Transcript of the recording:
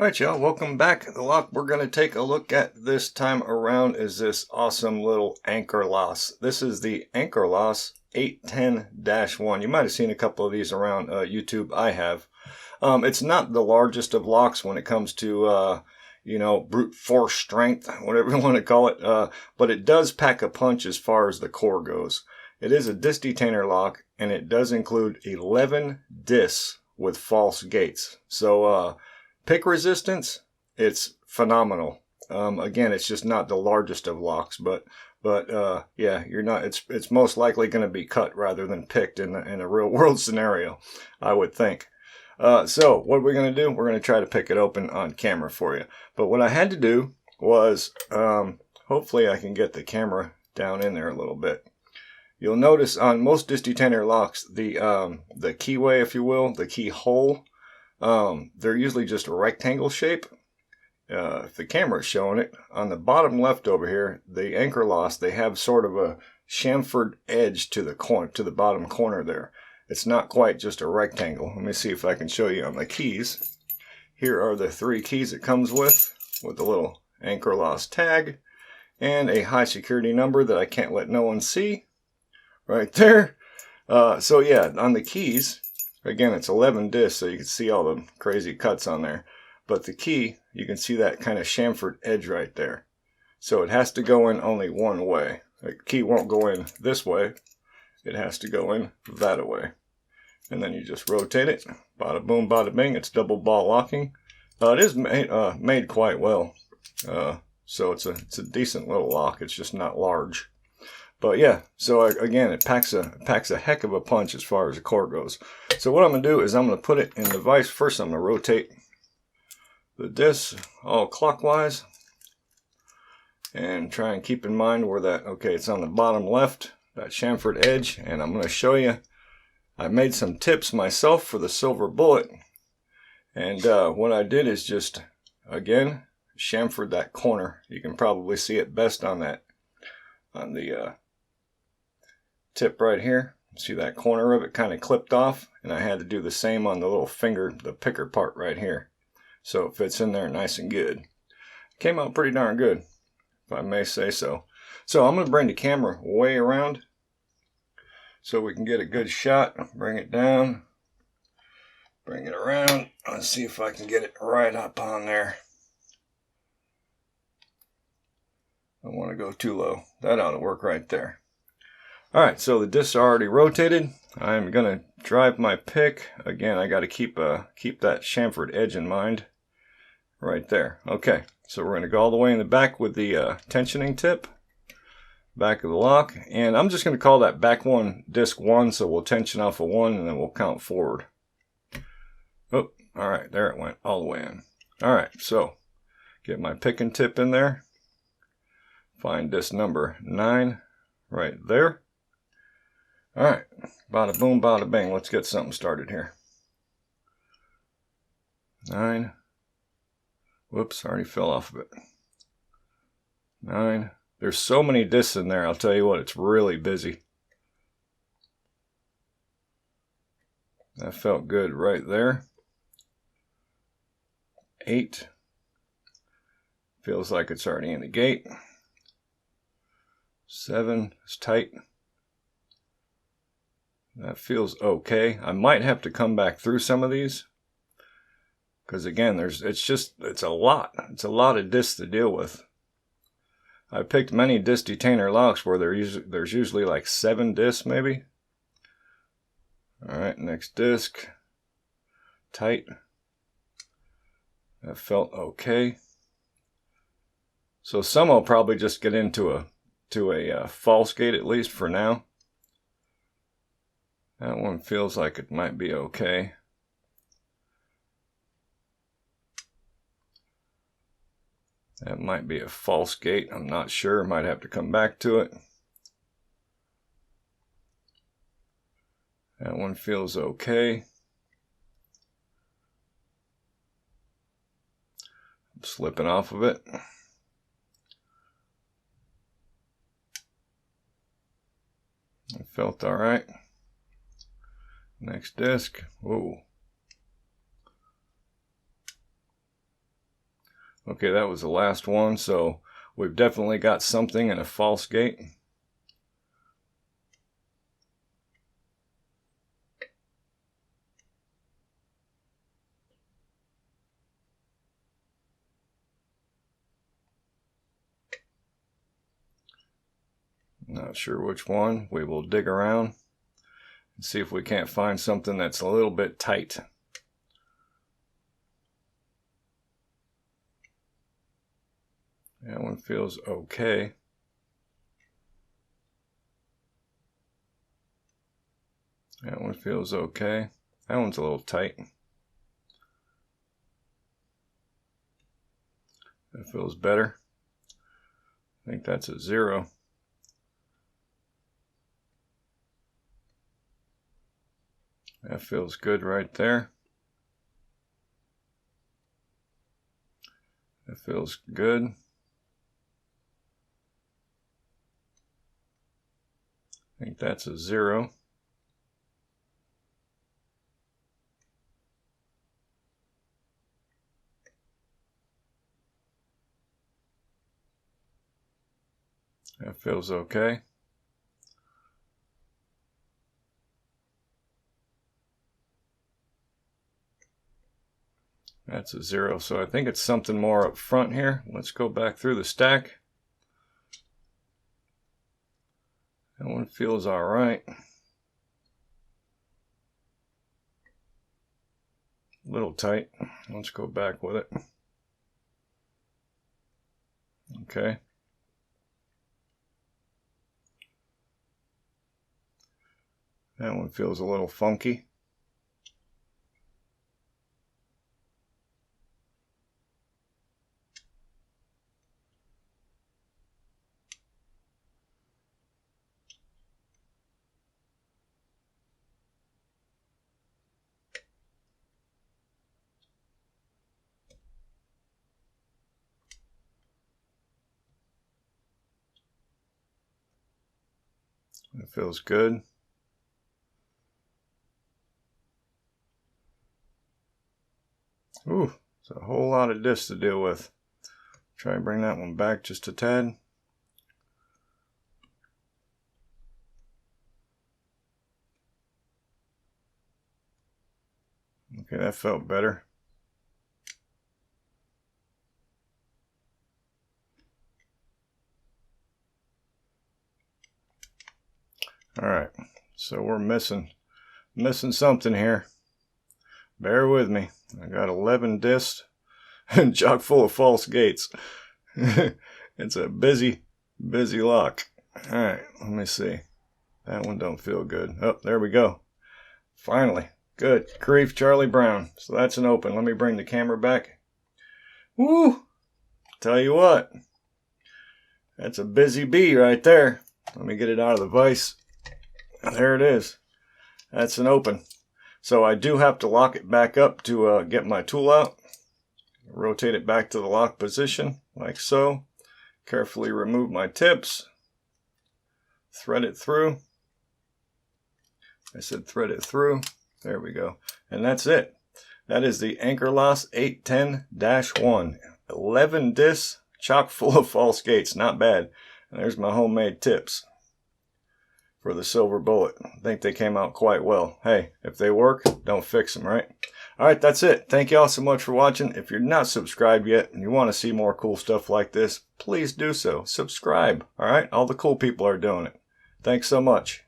Alright y'all, welcome back. The lock we're going to take a look at this time around is this awesome little anchor loss. This is the anchor loss 810-1. You might have seen a couple of these around YouTube. I have. It's not the largest of locks when it comes to brute force strength, whatever you want to call it, but it does pack a punch as far as the core goes. It is a disc detainer lock, and it does include 11 discs with false gates. So pick resistance, it's phenomenal. Again, it's just not the largest of locks, but yeah, it's most likely going to be cut rather than picked in a real world scenario, I would think. So what we're going to do, we're going to try to pick it open on camera for you. But what I had to do was, hopefully I can get the camera down in there a little bit. You'll notice on most disc detainer locks, the keyway, if you will, the keyhole, they're usually just a rectangle shape. If the camera is showing it, on the bottom left over here, the anchor loss, they have sort of a chamfered edge to the bottom corner there. It's not quite just a rectangle. Let me see if I can show you on the keys. Here are the 3 keys it comes with the little anchor loss tag and a high security number that I can't let no one see right there. So yeah, on the keys, again, it's 11 discs, so you can see all the crazy cuts on there. But the key, you can see that kind of chamfered edge right there. So it has to go in only one way. The key won't go in this way. It has to go in that way. And then you just rotate it. Bada boom, bada bing. It's double ball locking. It is made quite well. So it's a decent little lock. It's just not large. But yeah, so again, it packs a heck of a punch as far as the core goes. So what I'm going to do is I'm going to put it in the vise. First, I'm going to rotate the disc all clockwise. And try and keep in mind where that, okay, it's on the bottom left, that chamfered edge. And I'm going to show you, I made some tips myself for the silver bullet. And what I did is just, again, chamfered that corner. You can probably see it best on the tip right here. See that corner of it kind of clipped off, and I had to do the same on the little finger, the picker part right here, so it fits in there nice and good. Came out pretty darn good, if I may say so. So I'm going to bring the camera way around so we can get a good shot. Bring it down, bring it around. Let's see if I can get it right up on there. I don't want to go too low. That ought to work right there. Alright, so the discs are already rotated. I'm going to drive my pick. Again, I got to keep that chamfered edge in mind. Right there. Okay, so we're going to go all the way in the back with the tensioning tip. Back of the lock. And I'm just going to call that back one disc 1, so we'll tension off a 1 and then we'll count forward. Oh, alright, there it went all the way in. Alright, so get my pick and tip in there. Find disc number 9 right there. Alright, bada boom, bada bing. Let's get something started here. 9. Whoops, already fell off of it. 9. There's so many discs in there, I'll tell you what, it's really busy. That felt good right there. 8. Feels like it's already in the gate. 7 is tight. That feels okay. I might have to come back through some of these, because again, it's a lot. It's a lot of discs to deal with. I picked many disc detainer locks where there's usually like 7 discs maybe. Alright, next disc. Tight. That felt okay. So some will probably just get into a false gate, at least for now. That one feels like it might be okay. That might be a false gate. I'm not sure. Might have to come back to it. That one feels okay. I'm slipping off of it. It felt all right. Next disc. Whoa. Okay, that was the last one, so we've definitely got something in a false gate. Not sure which one. We will dig around and see if we can't find something that's a little bit tight. That one feels okay. That one feels okay. That one's a little tight. That feels better. I think that's a 0. That feels good right there. That feels good. I think that's a 0. That feels okay. That's a 0. So I think it's something more up front here. Let's go back through the stack. That one feels all right. A little tight. Let's go back with it. Okay. That one feels a little funky. It feels good. Ooh, it's a whole lot of discs to deal with. Try and bring that one back just a tad. Okay, that felt better. All right, so we're missing something here. Bear with me. I got 11 discs and chock full of false gates. It's a busy lock. All right, let me see. That one don't feel good. Oh, there we go. Finally. Good grief, Charlie Brown. So that's an open. Let me bring the camera back. Woo! Tell you what. That's a busy bee right there. Let me get it out of the vise. There it is. That's an open. So I do have to lock it back up to get my tool out. Rotate it back to the lock position, like so. Carefully remove my tips. Thread it through. I said thread it through. There we go. And that's it. That is the Anchor Loss 810-1. 11 discs, chock full of false gates. Not bad. And there's my homemade tips for the silver bullet. I think they came out quite well. Hey, if they work, don't fix them, right? All right, that's it. Thank you all so much for watching. If you're not subscribed yet and you want to see more cool stuff like this, please do so. Subscribe, all right? All the cool people are doing it. Thanks so much.